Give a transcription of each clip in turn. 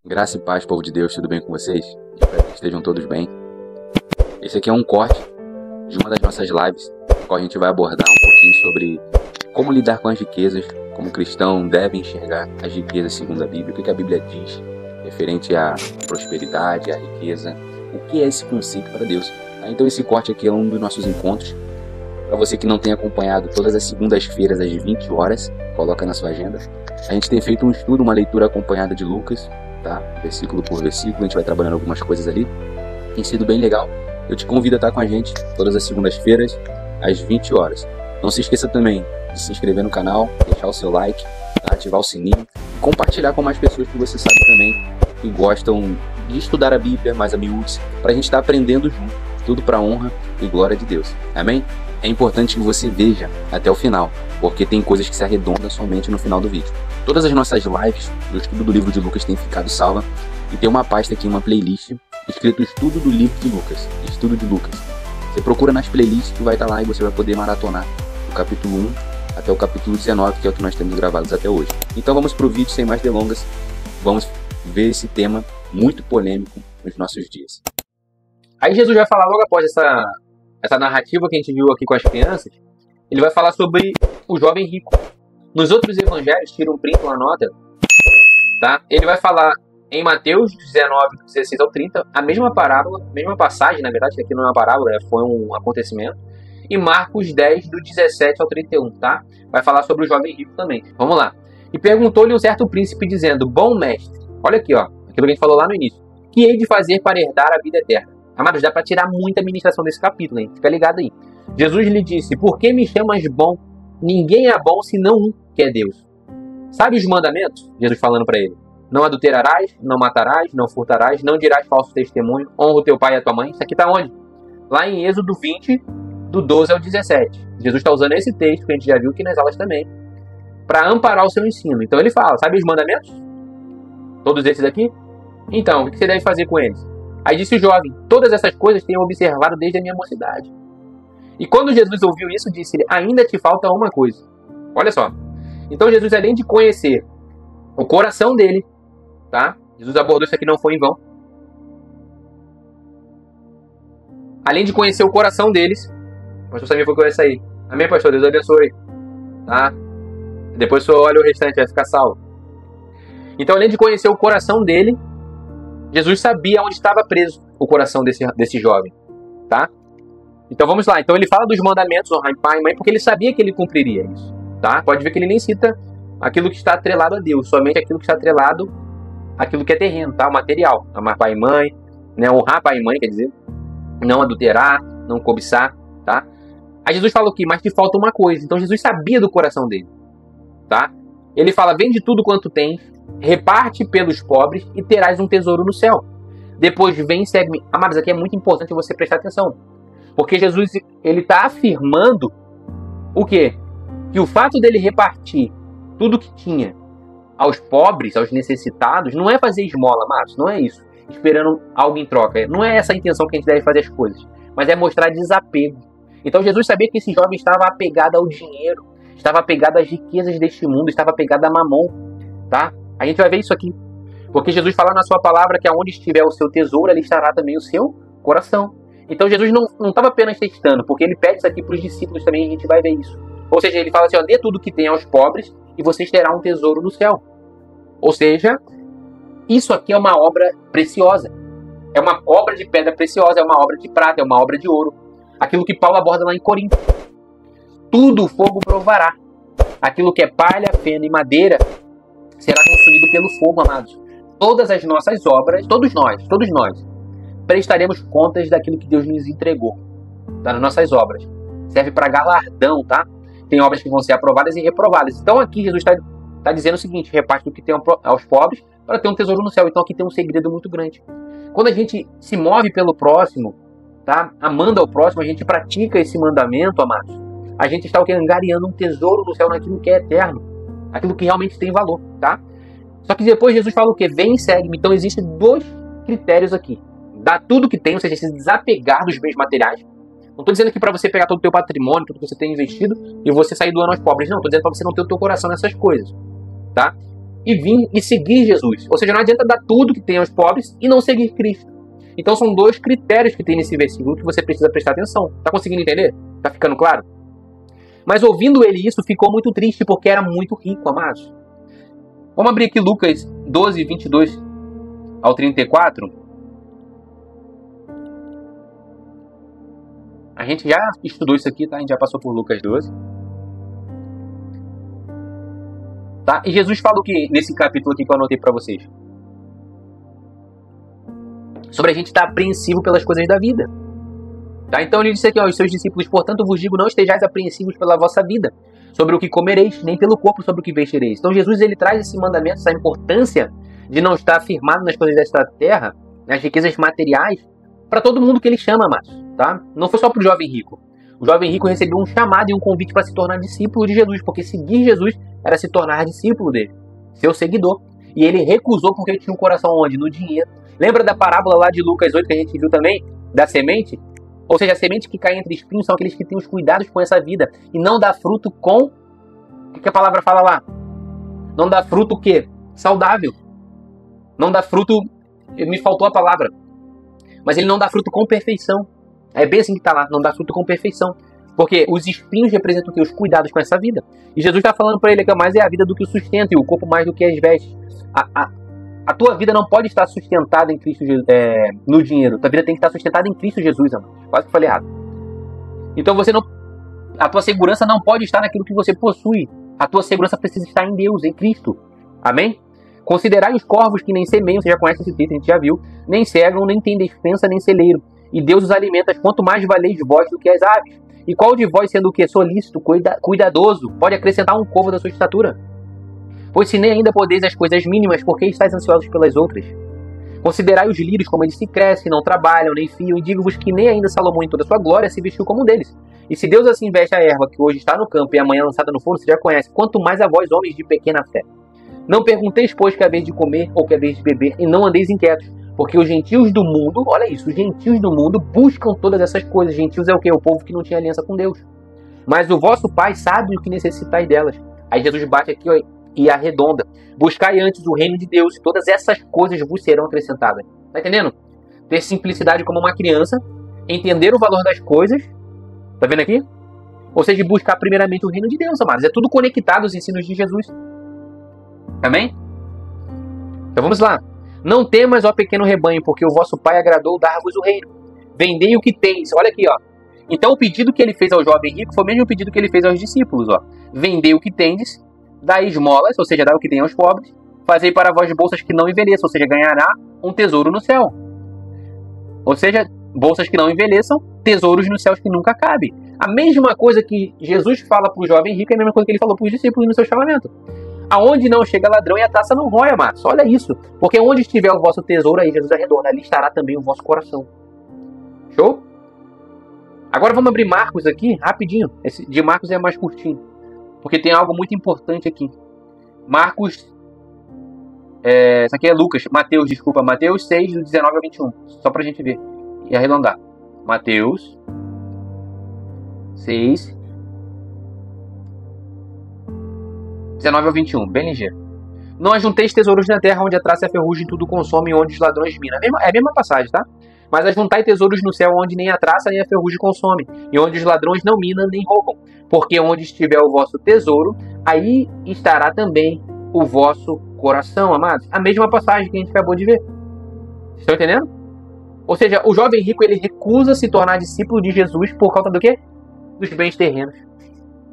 Graça e paz, povo de Deus, tudo bem com vocês? Espero que estejam todos bem. Esse aqui é um corte de uma das nossas lives, na qual a gente vai abordar um pouquinho sobre como lidar com as riquezas, como o cristão deve enxergar as riquezas segundo a Bíblia, o que a Bíblia diz referente à prosperidade, à riqueza, o que é esse conceito para Deus. Então esse corte aqui é um dos nossos encontros. Para você que não tem acompanhado, todas as segundas-feiras às 20 horas, coloca na sua agenda. A gente tem feito um estudo, uma leitura acompanhada de Lucas, tá? Versículo por versículo, a gente vai trabalhando algumas coisas ali. Tem sido bem legal. Eu te convido a estar com a gente todas as segundas-feiras às 20 horas. Não se esqueça também de se inscrever no canal, deixar o seu like, tá? Ativar o sininho e compartilhar com mais pessoas que você sabe também que gostam de estudar a Bíblia mais a miúdos, para a gente estar aprendendo junto, tudo para a honra e glória de Deus. Amém? É importante que você veja até o final, porque tem coisas que se arredondam somente no final do vídeo. Todas as nossas lives do estudo do livro de Lucas têm ficado salva e tem uma pasta aqui, uma playlist, escrito Estudo do livro de Lucas, Estudo de Lucas. Você procura nas playlists que vai estar lá e você vai poder maratonar do capítulo 1 até o capítulo 19, que é o que nós temos gravados até hoje. Então vamos para o vídeo sem mais delongas, vamos ver esse tema muito polêmico nos nossos dias. Aí Jesus vai falar logo após essa narrativa que a gente viu aqui com as crianças, ele vai falar sobre o jovem rico. Nos outros evangelhos, tira um print, uma nota, tá? Ele vai falar em Mateus 19, 16 ao 30, a mesma parábola, a mesma passagem, na verdade, que aqui não é uma parábola, foi um acontecimento. E Marcos 10, do 17 ao 31, tá? Vai falar sobre o jovem rico também. Vamos lá. E perguntou-lhe um certo príncipe, dizendo: Bom mestre, olha aqui, ó, aquilo que a gente falou lá no início. Que hei de fazer para herdar a vida eterna? Amados, dá para tirar muita ministração desse capítulo, hein? Fica ligado aí. Jesus lhe disse: Por que me chamas bom? Ninguém é bom senão um, que é Deus. Sabe os mandamentos? Jesus falando para ele: Não adulterarás, não matarás, não furtarás, não dirás falso testemunho, honra o teu pai e a tua mãe. Isso aqui tá onde? Lá em Êxodo 20, do 12 ao 17. Jesus está usando esse texto, que a gente já viu aqui nas aulas também, para amparar o seu ensino. Então ele fala: Sabe os mandamentos? Todos esses aqui? Então, o que você deve fazer com eles? Aí disse o jovem: Todas essas coisas tenho observado desde a minha mocidade. E quando Jesus ouviu isso, disse-lhe: Ainda te falta uma coisa. Olha só. Então Jesus, além de conhecer o coração dele, tá? Jesus abordou isso aqui, não foi em vão. Além de conhecer o coração deles, o pastor Samir foi com essa aí. Amém, pastor? Deus abençoe. Tá? Depois o senhor olha o restante, vai ficar salvo. Então, além de conhecer o coração dele, Jesus sabia onde estava preso o coração desse jovem, tá? Então vamos lá. Então ele fala dos mandamentos, honrar pai e mãe, porque ele sabia que ele cumpriria isso, tá? Pode ver que ele nem cita aquilo que está atrelado a Deus, somente aquilo que está atrelado àquilo que é terreno, tá? O material, amar pai e mãe, né? Honrar pai e mãe, quer dizer, não adulterar, não cobiçar, tá? Aí Jesus falou aqui: Mas te falta uma coisa. Então Jesus sabia do coração dele, tá? Ele fala: Vende tudo quanto tens, reparte pelos pobres e terás um tesouro no céu. Depois vem e segue-me. Amados, aqui é muito importante você prestar atenção. Porque Jesus, ele está afirmando o quê? Que o fato dele repartir tudo que tinha aos pobres, aos necessitados, não é fazer esmola, amados. Não é isso. Esperando algo em troca. Não é essa a intenção que a gente deve fazer as coisas. Mas é mostrar desapego. Então Jesus sabia que esse jovem estava apegado ao dinheiro, estava apegado às riquezas deste mundo, estava apegado a mamon, tá? A gente vai ver isso aqui. Porque Jesus fala na sua palavra que aonde estiver o seu tesouro, ali estará também o seu coração. Então Jesus não estava apenas testando, porque ele pede isso aqui para os discípulos também, a gente vai ver isso. Ou seja, ele fala assim: ó, dê tudo que tem aos pobres e vocês terão um tesouro no céu. Ou seja, isso aqui é uma obra preciosa. É uma obra de pedra preciosa, é uma obra de prata, é uma obra de ouro. Aquilo que Paulo aborda lá em Corinto. Tudo o fogo provará. Aquilo que é palha, feno e madeira será consumido pelo fogo, amados. Todas as nossas obras, todos nós, prestaremos contas daquilo que Deus nos entregou, tá? Nas nossas obras. Serve para galardão, tá? Tem obras que vão ser aprovadas e reprovadas. Então aqui Jesus está dizendo o seguinte: reparte o que tem aos pobres para ter um tesouro no céu. Então aqui tem um segredo muito grande. Quando a gente se move pelo próximo, tá? Amando ao próximo, a gente pratica esse mandamento, amados. A gente está angariando um tesouro no céu naquilo que é eterno, aquilo que realmente tem valor, tá? Só que depois Jesus fala o quê? Vem e segue-me. Então existem dois critérios aqui: dar tudo que tem, ou seja, se desapegar dos bens materiais. Não estou dizendo aqui para você pegar todo o teu patrimônio, tudo que você tem investido, e você sair doando aos pobres. Não, estou dizendo para você não ter o teu coração nessas coisas, tá? e vir e seguir Jesus. Ou seja, não adianta dar tudo que tem aos pobres e não seguir Cristo. Então são dois critérios que tem nesse versículo que você precisa prestar atenção. Tá conseguindo entender? Tá ficando claro? Mas ouvindo ele isso, ficou muito triste porque era muito rico, amados. Vamos abrir aqui Lucas 12, 22 ao 34. A gente já estudou isso aqui, tá? A gente já passou por Lucas 12. Tá? E Jesus fala o que nesse capítulo aqui que eu anotei para vocês? Sobre a gente estar apreensivo pelas coisas da vida. Tá? Então ele disse aqui, ó, os seus discípulos, portanto vos digo, não estejais apreensivos pela vossa vida, sobre o que comereis, nem pelo corpo sobre o que vestireis. Então Jesus ele traz esse mandamento, essa importância de não estar firmado nas coisas desta terra, nas riquezas materiais, para todo mundo que ele chama, amados. Tá? Não foi só para o jovem rico. O jovem rico recebeu um chamado e um convite para se tornar discípulo de Jesus, porque seguir Jesus era se tornar discípulo dele, seu seguidor. E ele recusou porque ele tinha um coração onde? No dinheiro. Lembra da parábola lá de Lucas 8 que a gente viu também? Da semente? Ou seja, a semente que cai entre espinhos são aqueles que têm os cuidados com essa vida e não dá fruto com... O que a palavra fala lá? Não dá fruto o quê? Saudável. Não dá fruto... Me faltou a palavra. Mas ele não dá fruto com perfeição. É bem assim que está lá. Não dá fruto com perfeição. Porque os espinhos representam o quê? Os cuidados com essa vida. E Jesus está falando para ele que mais é a vida do que o sustento e o corpo mais do que as vestes. A tua vida não pode estar sustentada em Cristo, no dinheiro. A tua vida tem que estar sustentada em Cristo Jesus, amado. Quase que falei errado. Então você não... A tua segurança não pode estar naquilo que você possui. A tua segurança precisa estar em Deus, em Cristo. Amém? Considerai os corvos que nem semeiam, você já conhece esse texto, a gente já viu, nem cegam, nem tem despensa, nem celeiro. E Deus os alimenta, quanto mais valeis vós do que as aves. E qual de vós, sendo o que? Solícito, cuidadoso, pode acrescentar um covo da sua estatura? Pois se nem ainda podeis as coisas mínimas, por que estáis ansiosos pelas outras? Considerai os lírios como eles se crescem, não trabalham, nem fiam, e digo-vos que nem ainda Salomão em toda a sua glória se vestiu como um deles. E se Deus assim veste a erva que hoje está no campo e amanhã lançada no forno, você já conhece, quanto mais a vós, homens de pequena fé. Não pergunteis, pois, que é a vez de comer ou que é a vez de beber, e não andeis inquietos, porque os gentios do mundo, olha isso, os gentios do mundo buscam todas essas coisas. Gentios é o quê? O povo que não tinha aliança com Deus. Mas o vosso Pai sabe o que necessitais delas. Aí Jesus bate aqui, ó, e arredonda. Buscai antes o reino de Deus, e todas essas coisas vos serão acrescentadas. Tá entendendo? Ter simplicidade como uma criança, entender o valor das coisas, tá vendo aqui? Ou seja, buscar primeiramente o reino de Deus, amados. É tudo conectado aos ensinos de Jesus. Amém? Então vamos lá. Não temas, ó pequeno rebanho, porque o vosso Pai agradou dar-vos o reino. Vendei o que tens. Olha aqui, ó. Então o pedido que ele fez ao jovem rico foi o mesmo pedido que ele fez aos discípulos, ó. Vendei o que tendes, dai esmolas, ou seja, dai o que tem aos pobres, fazei para vós bolsas que não envelheçam, ou seja, ganhará um tesouro no céu. Ou seja, bolsas que não envelheçam, tesouros nos céus que nunca cabem. A mesma coisa que Jesus fala para o jovem rico é a mesma coisa que ele falou para os discípulos no seu chamamento. Aonde não chega ladrão e a taça não rói, amados. Olha isso. Porque onde estiver o vosso tesouro, aí Jesus arredonda, ali estará também o vosso coração. Show? Agora vamos abrir Marcos aqui, rapidinho. Esse de Marcos é mais curtinho. Porque tem algo muito importante aqui. Marcos... Isso aqui é Lucas. Mateus, desculpa. Mateus 6, do 19 ao 21. Só pra gente ver. E arredondar. Mateus 6... 19 ao 21, bem ligeiro. Não ajunteis tesouros na terra, onde a traça e a ferrugem tudo consome, e onde os ladrões minam. É a mesma passagem, tá? Mas ajuntai tesouros no céu, onde nem a traça nem a ferrugem consome, e onde os ladrões não minam nem roubam. Porque onde estiver o vosso tesouro, aí estará também o vosso coração, amados. A mesma passagem que a gente acabou de ver. Estão entendendo? Ou seja, o jovem rico, ele recusa se tornar discípulo de Jesus por causa do quê? Dos bens terrenos.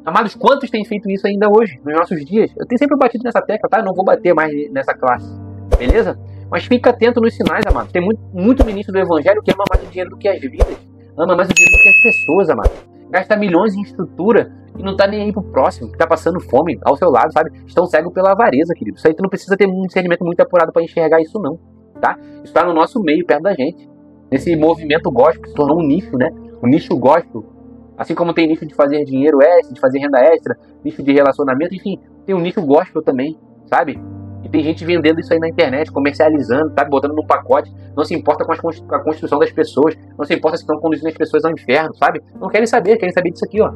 Amados, quantos têm feito isso ainda hoje, nos nossos dias? Eu tenho sempre batido nessa tecla, tá? Eu não vou bater mais nessa classe, beleza? Mas fica atento nos sinais, amados. Tem muito ministro do evangelho que ama mais o dinheiro do que as vidas. Ama mais o dinheiro do que as pessoas, amados. Gasta milhões em estrutura e não tá nem aí pro próximo, que tá passando fome ao seu lado, sabe? Estão cegos pela avareza, querido. Isso aí tu não precisa ter um discernimento muito apurado para enxergar isso não, tá? Isso tá no nosso meio, perto da gente. Nesse movimento gospel que se tornou um nicho, né? Um nicho gospel. Assim como tem nicho de fazer dinheiro extra, de fazer renda extra, nicho de relacionamento, enfim, tem um nicho gospel também, sabe? E tem gente vendendo isso aí na internet, comercializando, sabe? Botando num pacote, não se importa com a construção das pessoas, não se importa se estão conduzindo as pessoas ao inferno, sabe? Não querem saber disso aqui, ó.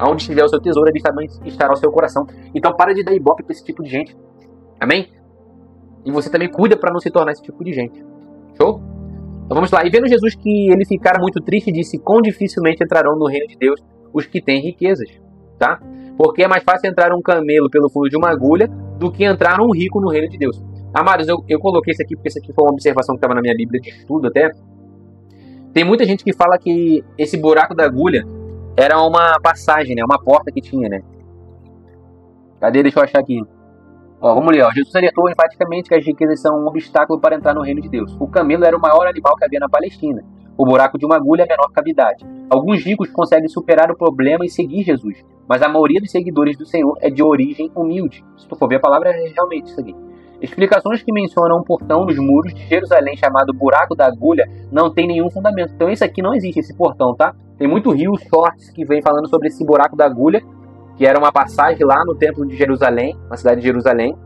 Aonde estiver o seu tesouro, ali também estará o seu coração. Então para de dar ibope pra esse tipo de gente. Amém? E você também cuida para não se tornar esse tipo de gente. Show? Então vamos lá. E vendo Jesus que ele ficara muito triste, disse: quão dificilmente entrarão no reino de Deus os que têm riquezas. Tá? Porque é mais fácil entrar um camelo pelo fundo de uma agulha do que entrar um rico no reino de Deus. Amados, eu coloquei isso aqui porque isso aqui foi uma observação que estava na minha Bíblia de estudo até. Tem muita gente que fala que esse buraco da agulha era uma passagem, né? Uma porta que tinha, né? Cadê? Deixa eu achar aqui. Ó, vamos ler. Ó. Jesus alertou enfaticamente que as riquezas são um obstáculo para entrar no reino de Deus. O camelo era o maior animal que havia na Palestina. O buraco de uma agulha é a menor cavidade. Alguns ricos conseguem superar o problema e seguir Jesus, mas a maioria dos seguidores do Senhor é de origem humilde. Se tu for ver a palavra, é realmente isso aqui. Explicações que mencionam um portão nos muros de Jerusalém chamado Buraco da Agulha não tem nenhum fundamento. Então esse aqui não existe, esse portão, tá? Tem muito rios, shorts que vem falando sobre esse Buraco da Agulha, que era uma passagem lá no templo de Jerusalém, na cidade de Jerusalém,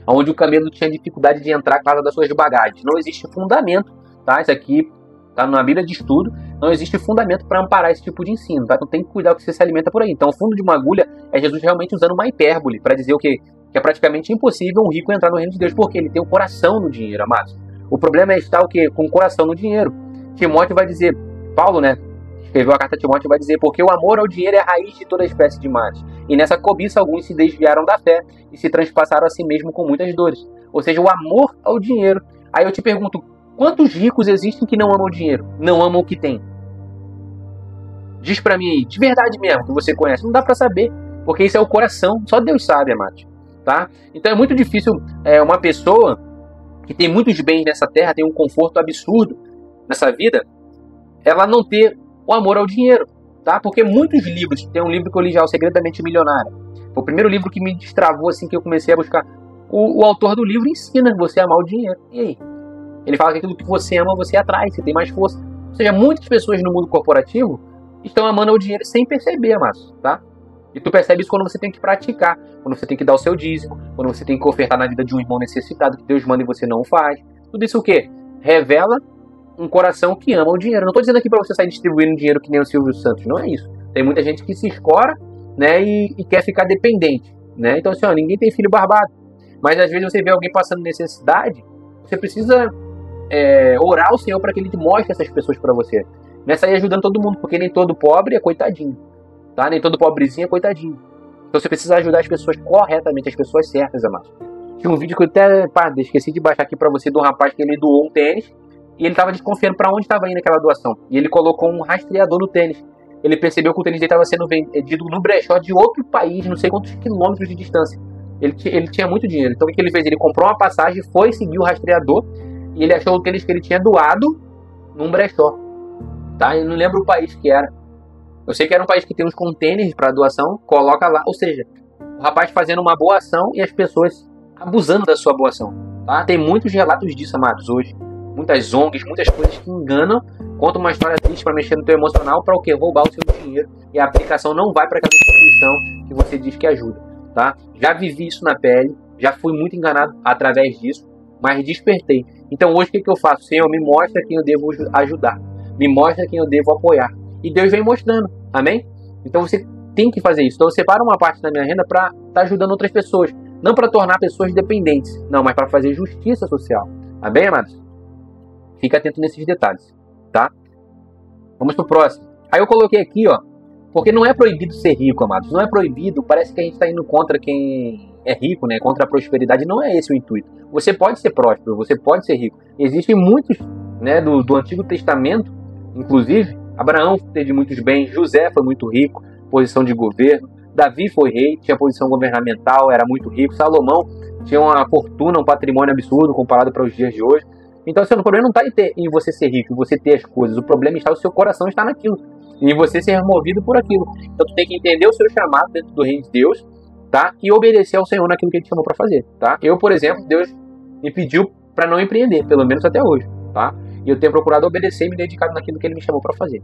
onde o camelo tinha dificuldade de entrar por causa das suas bagagens. Não existe fundamento, tá? Isso aqui tá na Bíblia de estudo, não existe fundamento para amparar esse tipo de ensino, tá? Então tem que cuidar do que você se alimenta por aí. Então o fundo de uma agulha é Jesus realmente usando uma hipérbole para dizer o quê? Que é praticamente impossível um rico entrar no reino de Deus, porque ele tem o coração no dinheiro, amados. O problema é estar o quê? Com o coração no dinheiro. Timóteo vai dizer, Paulo, né? Escreveu a carta a Timóteo e vai dizer: porque o amor ao dinheiro é a raiz de toda espécie de males. E nessa cobiça alguns se desviaram da fé e se transpassaram a si mesmo com muitas dores. Ou seja, o amor ao dinheiro. Aí eu te pergunto, quantos ricos existem que não amam o dinheiro? Não amam o que tem? Diz pra mim aí, de verdade mesmo, que você conhece. Não dá pra saber, porque isso é o coração. Só Deus sabe, amados. Tá? Então é muito difícil uma pessoa que tem muitos bens nessa terra, tem um conforto absurdo nessa vida, ela não ter o amor ao dinheiro, tá? Porque muitos livros, tem um livro que eu li já, O Segredo da Mente Milionária. Foi o primeiro livro que me destravou assim que eu comecei a buscar. O autor do livro ensina você a amar o dinheiro. E aí? Ele fala que aquilo que você ama, você atrai, você tem mais força. Ou seja, muitas pessoas no mundo corporativo estão amando o dinheiro sem perceber, amados, tá? E tu percebe isso quando você tem que praticar, quando você tem que dar o seu dízimo, quando você tem que ofertar na vida de um irmão necessitado, que Deus manda e você não faz. Tudo isso o quê? Revela um coração que ama o dinheiro. Não estou dizendo aqui para você sair distribuindo dinheiro que nem o Silvio Santos, não é isso. Tem muita gente que se escora, né, e quer ficar dependente, né? Então assim, ó, ninguém tem filho barbado. Mas às vezes você vê alguém passando necessidade, você precisa orar ao Senhor para que Ele te mostre essas pessoas para você. Não é sair ajudando todo mundo, porque nem todo pobre é coitadinho. Tá? Nem todo pobrezinho é coitadinho. Então você precisa ajudar as pessoas corretamente, as pessoas certas, amados. Tinha um vídeo que eu até esqueci de baixar aqui pra você, de um rapaz que ele doou um tênis e ele tava desconfiando pra onde estava indo aquela doação. E ele colocou um rastreador no tênis. Ele percebeu que o tênis dele estava sendo vendido no brechó de outro país, não sei quantos quilômetros de distância. Ele tinha muito dinheiro. Então o que ele fez? Ele comprou uma passagem, foi seguir o rastreador e ele achou o tênis que ele tinha doado num brechó. Tá? Eu não lembro o país que era. Eu sei que era um país que tem uns contêineres para doação, coloca lá, ou seja, o rapaz fazendo uma boa ação e as pessoas abusando da sua boa ação. Tá? Tem muitos relatos disso, amados, hoje. Muitas ONGs, muitas coisas que enganam, contam uma história triste para mexer no teu emocional, para o quê? Roubar o seu dinheiro e a aplicação não vai para aquela instituição que você diz que ajuda. Tá? Já vivi isso na pele, já fui muito enganado através disso, mas despertei. Então hoje o que eu faço? Senhor, me mostra quem eu devo ajudar, me mostra quem eu devo apoiar. E Deus vem mostrando, amém? Então você tem que fazer isso. Então eu separo uma parte da minha renda para estar ajudando outras pessoas. Não para tornar pessoas dependentes, não, mas para fazer justiça social. Amém, amados? Fica atento nesses detalhes, tá? Vamos pro próximo. Aí eu coloquei aqui, ó, porque não é proibido ser rico, amados. Não é proibido, parece que a gente está indo contra quem é rico, né? Contra a prosperidade. Não é esse o intuito. Você pode ser próspero, você pode ser rico. Existem muitos, né, do Antigo Testamento, inclusive, Abraão teve muitos bens, José foi muito rico, posição de governo, Davi foi rei, tinha posição governamental, era muito rico, Salomão tinha uma fortuna, um patrimônio absurdo comparado para os dias de hoje. Então, o problema não está em você ser rico, em você ter as coisas, o problema está o seu coração estar naquilo, e você ser movido por aquilo. Então, tu tem que entender o seu chamado dentro do reino de Deus, tá? E obedecer ao Senhor naquilo que Ele te chamou para fazer, tá? Eu, por exemplo, Deus me pediu para não empreender, pelo menos até hoje, tá? E eu tenho procurado obedecer e me dedicar naquilo que Ele me chamou para fazer.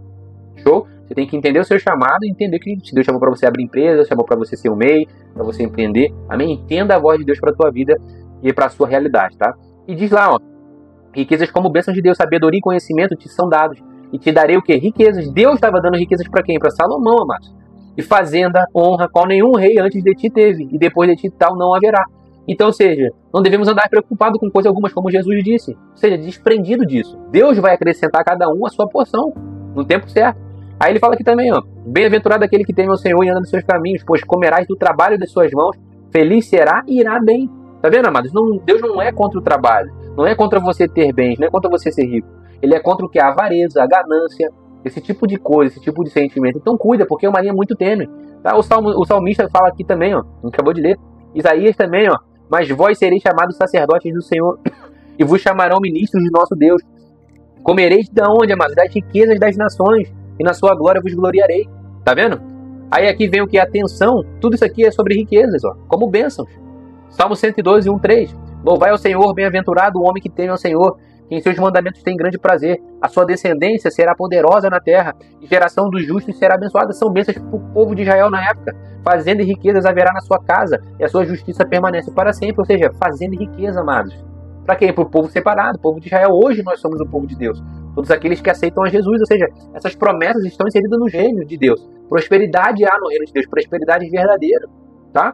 Show? Você tem que entender o seu chamado e entender que se Deus chamou para você abrir empresa, chamou para você ser o MEI, para você empreender. Amém? Entenda a voz de Deus para a tua vida e para a sua realidade, tá? E diz lá, ó, riquezas como bênçãos de Deus, sabedoria e conhecimento te são dados. E te darei o quê? Riquezas. Deus estava dando riquezas para quem? Para Salomão, amados. E fazenda, honra, qual nenhum rei antes de ti teve, e depois de ti tal não haverá. Então, ou seja, não devemos andar preocupado com coisas algumas, como Jesus disse. Ou seja, desprendido disso. Deus vai acrescentar a cada um a sua porção, no tempo certo. Aí ele fala aqui também, ó, bem-aventurado aquele que teme ao Senhor e anda nos seus caminhos, pois comerás do trabalho das suas mãos, feliz será e irá bem. Tá vendo, amados? Deus não é contra o trabalho, não é contra você ter bens, não é contra você ser rico. Ele é contra o que? A avareza, a ganância, esse tipo de coisa, esse tipo de sentimento. Então cuida, porque é uma linha muito tênue. Tá? O salmista fala aqui também, ó, a gente acabou de ler. Isaías também, ó, mas vós sereis chamados sacerdotes do Senhor e vos chamarão ministros de nosso Deus. Comereis de onde, amados? Das riquezas das nações, e na sua glória vos gloriarei. Tá vendo? Aí aqui vem o que? Atenção, tudo isso aqui é sobre riquezas, ó, como bênçãos. Salmo 112, 1, 3. Louvai ao Senhor, bem-aventurado o homem que teme ao Senhor, que em seus mandamentos tem grande prazer. A sua descendência será poderosa na terra, e geração dos justos será abençoada. São bênçãos para o povo de Israel na época. Fazenda e riquezas haverá na sua casa, e a sua justiça permanece para sempre. Ou seja, fazenda e riqueza, amados. Para quem? Para o povo separado, o povo de Israel. Hoje nós somos o povo de Deus. Todos aqueles que aceitam a Jesus. Ou seja, essas promessas estão inseridas no reino de Deus. Prosperidade há no reino de Deus. Prosperidade verdadeira. Tá?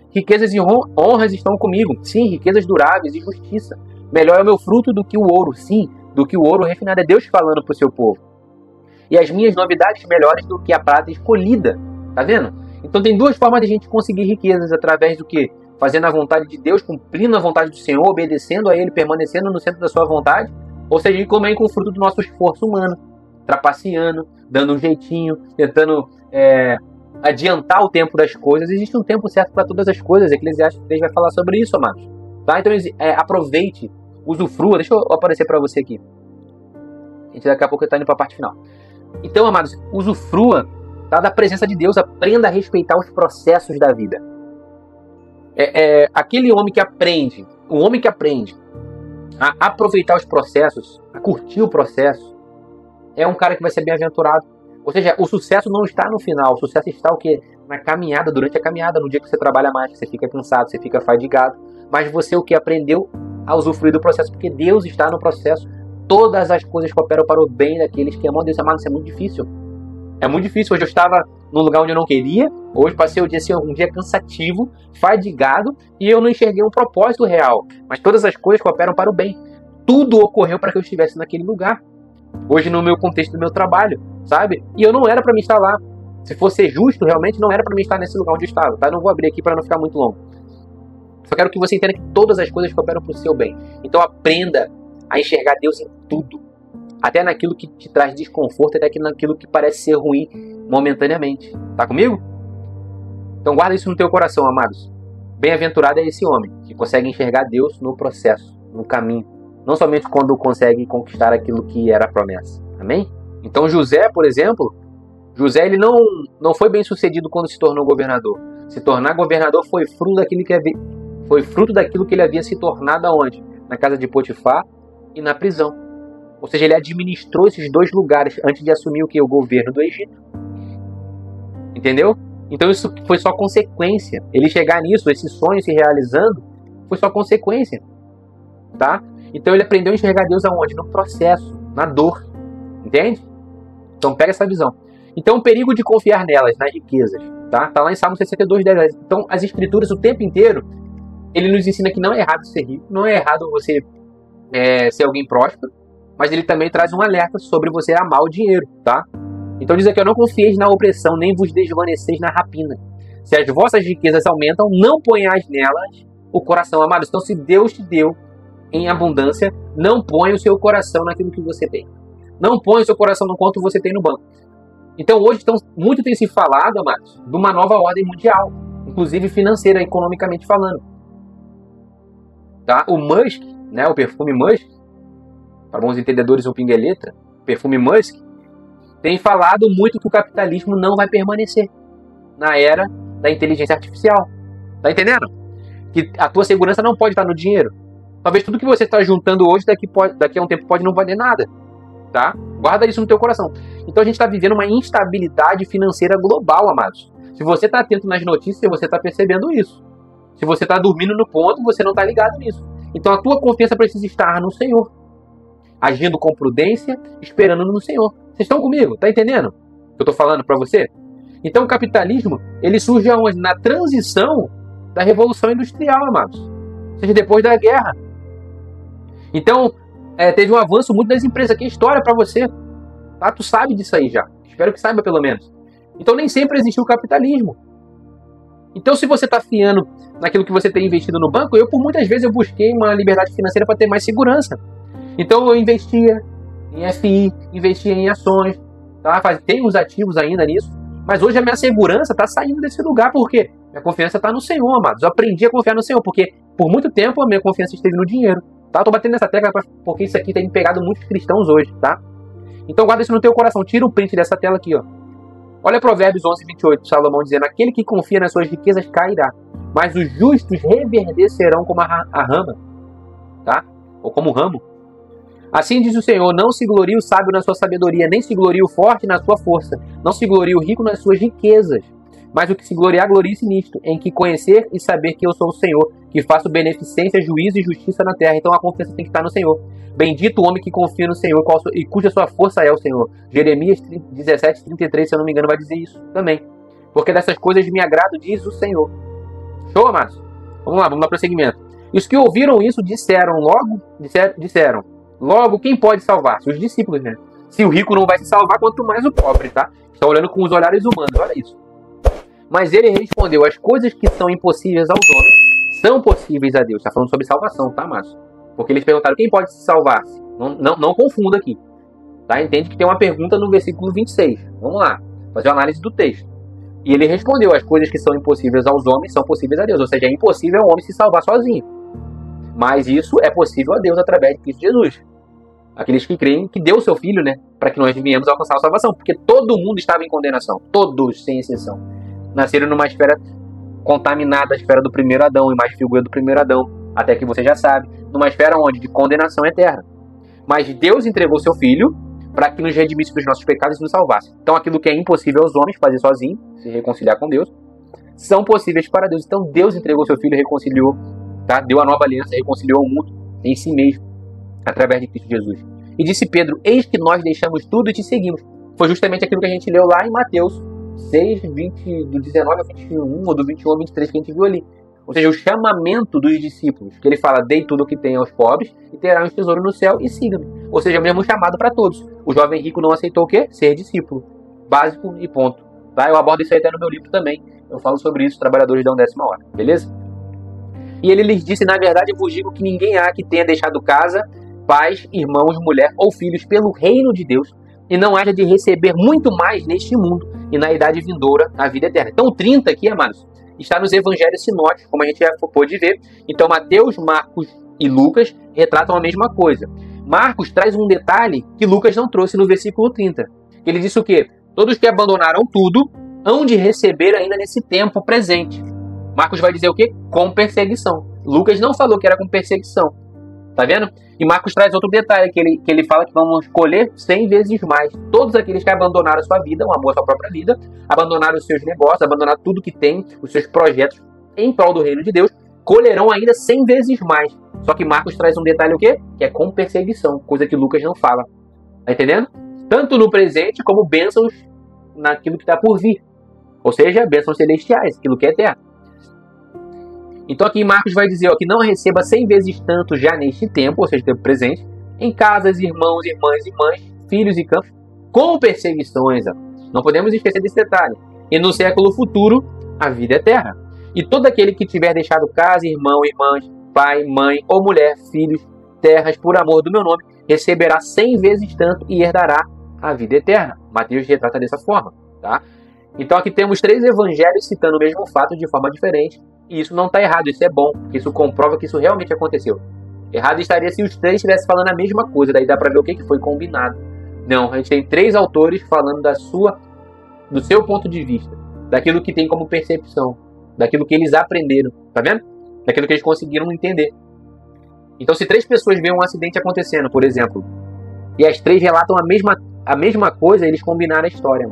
Riquezas e honras estão comigo. Sim, riquezas duráveis e justiça. Melhor é o meu fruto do que o ouro. Sim, do que o ouro refinado. É Deus falando para o seu povo. E as minhas novidades melhores do que a prata escolhida. Tá vendo? Então tem duas formas de a gente conseguir riquezas. Através do que? Fazendo a vontade de Deus, cumprindo a vontade do Senhor, obedecendo a Ele, permanecendo no centro da sua vontade. Ou seja, e também com o fruto do nosso esforço humano. Trapaceando, dando um jeitinho, tentando adiantar o tempo das coisas. Existe um tempo certo para todas as coisas. Eclesiastes 3 vai falar sobre isso, amados. Tá? Então aproveite, usufrua. Deixa eu aparecer para você aqui. A gente daqui a pouco está indo para a parte final. Então, amados, usufrua, tá, da presença de Deus. Aprenda a respeitar os processos da vida. Aquele homem que aprende, o homem que aprende a aproveitar os processos, a curtir o processo, é um cara que vai ser bem-aventurado. Ou seja, o sucesso não está no final, o sucesso está o quê? Na caminhada, durante a caminhada, no dia que você trabalha mais, que você fica cansado, você fica fadigado, mas você o que aprendeu a usufruir do processo, porque Deus está no processo. Todas as coisas cooperam para o bem daqueles que amam Deus. Amado, isso é muito difícil. É muito difícil. Hoje eu estava num lugar onde eu não queria, hoje passei o dia assim, um dia cansativo, fadigado, e eu não enxerguei um propósito real. Mas todas as coisas cooperam para o bem. Tudo ocorreu para que eu estivesse naquele lugar. Hoje no meu contexto do meu trabalho, sabe? E eu não era para me estar lá. Se fosse justo, realmente não era para me estar nesse lugar onde eu estava, tá? Não vou abrir aqui para não ficar muito longo. Só quero que você entenda que todas as coisas cooperam para o seu bem. Então aprenda a enxergar Deus em tudo. Até naquilo que te traz desconforto, até naquilo que parece ser ruim momentaneamente. Tá comigo? Então guarda isso no teu coração, amados. Bem-aventurado é esse homem que consegue enxergar Deus no processo, no caminho. Não somente quando consegue conquistar aquilo que era a promessa. Amém? Então José, por exemplo, José ele não foi bem sucedido quando se tornou governador. Se tornar governador foi fruto daquilo que ele havia se tornado aonde? Na casa de Potifar e na prisão. Ou seja, ele administrou esses dois lugares antes de assumir o que? O governo do Egito. Entendeu? Então isso foi só consequência. Ele chegar nisso, esse sonho se realizando, foi só consequência. Tá? Então ele aprendeu a enxergar Deus aonde? No processo, na dor. Entende? Então pega essa visão. Então o perigo de confiar nelas, nas riquezas. Tá lá em Salmo 62, 10. Então as escrituras o tempo inteiro, ele nos ensina que não é errado ser rico, não é errado você ser alguém próspero, mas ele também traz um alerta sobre você amar o dinheiro, tá? Então diz aqui, não confieis na opressão, nem vos desvaneceis na rapina. Se as vossas riquezas aumentam, não ponhais nelas o coração, amados. Então se Deus te deu em abundância, não ponha o seu coração naquilo que você tem. Não ponha o seu coração no quanto você tem no banco. Então hoje muito tem se falado, amados, de uma nova ordem mundial, inclusive financeira, economicamente falando. Tá? O Musk, né, o perfume Musk, para bons entendedores o pinga é letra, o perfume Musk, tem falado muito que o capitalismo não vai permanecer na era da inteligência artificial. Tá entendendo? Que a tua segurança não pode estar no dinheiro. Talvez tudo que você está juntando hoje, daqui a um tempo pode não valer nada. Tá? Guarda isso no teu coração. Então a gente está vivendo uma instabilidade financeira global, amados. Se você está atento nas notícias, você está percebendo isso. Se você está dormindo no ponto, você não está ligado nisso. Então a tua confiança precisa estar no Senhor. Agindo com prudência, esperando no Senhor. Vocês estão comigo? Tá entendendo o que eu estou falando para você? Então o capitalismo, ele surge aonde? Na transição da Revolução Industrial, amados. seja, depois da guerra. Então, teve um avanço muito das empresas. Aqui é história para você. Tá? Tu sabe disso aí já. Espero que saiba pelo menos. Então, nem sempre existiu o capitalismo. Então, se você está fiando naquilo que você tem investido no banco, por muitas vezes eu busquei uma liberdade financeira para ter mais segurança. Então, eu investia em FI, investia em ações, tá? Tem uns ativos ainda nisso, mas hoje a minha segurança está saindo desse lugar. Por quê? Minha confiança está no Senhor, amados. Eu aprendi a confiar no Senhor, porque por muito tempo a minha confiança esteve no dinheiro. Tá? Tô batendo nessa tecla porque isso aqui tem pegado muitos cristãos hoje, tá? Então guarda isso no teu coração. Tira o print dessa tela aqui, ó. Olha Provérbios 11:28, Salomão dizendo: aquele que confia nas suas riquezas cairá, mas os justos reverdecerão como a rama, tá? Ou como o ramo. Assim diz o Senhor: não se glorie o sábio na sua sabedoria, nem se glorie o forte na sua força, não se glorie o rico nas suas riquezas, mas o que se gloriar, glorie-se nisto, em que conhecer e saber que eu sou o Senhor, que faço beneficência, juízo e justiça na terra. Então a confiança tem que estar no Senhor. Bendito o homem que confia no Senhor e cuja sua força é o Senhor. Jeremias 17:33, se eu não me engano, vai dizer isso também. Porque dessas coisas me agrado, diz o Senhor. Show, amados? Vamos lá, vamos dar prosseguimento. E os que ouviram isso disseram logo, quem pode salvar-se? Os discípulos, né? Se o rico não vai se salvar, quanto mais o pobre, tá? Estão olhando com os olhares humanos, olha isso. Mas ele respondeu: as coisas que são impossíveis aos homens são possíveis a Deus. Está falando sobre salvação, tá, Márcio? Porque eles perguntaram: quem pode se salvar? Não confunda aqui. Tá? Entende que tem uma pergunta no versículo 26. Vamos lá, fazer uma análise do texto. E ele respondeu: as coisas que são impossíveis aos homens são possíveis a Deus. Ou seja, é impossível ao homem se salvar sozinho. Mas isso é possível a Deus através de Cristo Jesus. Aqueles que creem que deu o seu Filho, né? Para que nós venhamos alcançar a salvação. Porque todo mundo estava em condenação. Todos, sem exceção. Nasceram numa esfera contaminada, a esfera do primeiro Adão, imagem e figura do primeiro Adão, até que você já sabe, numa esfera onde? De condenação eterna. Mas Deus entregou seu Filho para que nos redimisse dos nossos pecados e nos salvasse. Então aquilo que é impossível aos homens fazer sozinho, se reconciliar com Deus, são possíveis para Deus. Então Deus entregou seu Filho e reconciliou, tá? Deu a nova aliança, reconciliou o mundo em si mesmo, através de Cristo Jesus. E disse Pedro: eis que nós deixamos tudo e te seguimos. Foi justamente aquilo que a gente leu lá em Mateus 6, 20, do 19 ao 21, ou do 21 ao 23 que a gente viu ali. Ou seja, o chamamento dos discípulos, que ele fala: dei tudo o que tem aos pobres e terá um tesouro no céu e siga-me. Ou seja, o mesmo chamado para todos. O jovem rico não aceitou o quê? Ser discípulo. Básico e ponto. Tá? Eu abordo isso aí até no meu livro também. Eu falo sobre isso, Trabalhadores da 11ª Hora. Beleza? E ele lhes disse: na verdade vos digo que ninguém há que tenha deixado casa, pais, irmãos, mulher ou filhos pelo reino de Deus e não haja de receber muito mais neste mundo e na idade vindoura a vida eterna. Então o 30 aqui, amados, está nos evangelhos sinóticos, como a gente já pôde ver. Então Mateus, Marcos e Lucas retratam a mesma coisa. Marcos traz um detalhe que Lucas não trouxe no versículo 30. Ele disse o quê? Todos que abandonaram tudo hão de receber ainda nesse tempo presente. Marcos vai dizer o quê? Com perseguição. Lucas não falou que era com perseguição. Tá vendo? E Marcos traz outro detalhe, que ele fala que vamos colher 100 vezes mais. Todos aqueles que abandonaram a sua vida, o amor à sua própria vida, abandonaram os seus negócios, abandonaram tudo que tem, os seus projetos em prol do reino de Deus, colherão ainda 100 vezes mais. Só que Marcos traz um detalhe o quê? Que é com perseguição, coisa que Lucas não fala. Tá entendendo? Tanto no presente como bênçãos naquilo que está por vir. Ou seja, bênçãos celestiais, aquilo que é eterno. Então aqui Marcos vai dizer que não receba 100 vezes tanto já neste tempo, ou seja, tempo presente, em casas, irmãos, irmãs e mães, filhos e campos, com perseguições. Não podemos esquecer desse detalhe. E no século futuro, a vida eterna. E todo aquele que tiver deixado casa, irmão, irmãs, pai, mãe ou mulher, filhos, terras, por amor do meu nome, receberá 100 vezes tanto e herdará a vida eterna. Mateus retrata dessa forma, tá? Então aqui temos 3 evangelhos citando o mesmo fato de forma diferente. E isso não está errado, isso é bom, porque isso comprova que isso realmente aconteceu. Errado estaria se os 3 estivessem falando a mesma coisa, daí dá para ver o que foi combinado. Não, a gente tem 3 autores falando do seu ponto de vista, daquilo que tem como percepção, daquilo que eles aprenderam, tá vendo? Daquilo que eles conseguiram entender. Então se 3 pessoas veem um acidente acontecendo, por exemplo, e as 3 relatam a mesma coisa, eles combinaram a história,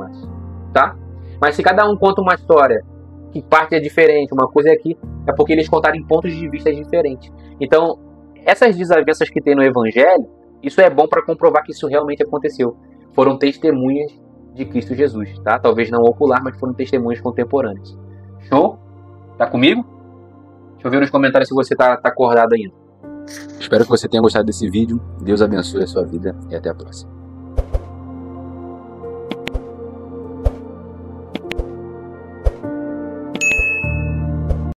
tá? Mas se cada um conta uma história que parte é diferente, uma coisa é aqui, é porque eles contaram em pontos de vista diferentes. Então, essas desavenças que tem no Evangelho, isso é bom para comprovar que isso realmente aconteceu. Foram testemunhas de Cristo Jesus, tá? Talvez não ocular, mas foram testemunhas contemporâneas. Show? Tá comigo? Deixa eu ver nos comentários se você tá acordado ainda. Espero que você tenha gostado desse vídeo. Deus abençoe a sua vida e até a próxima.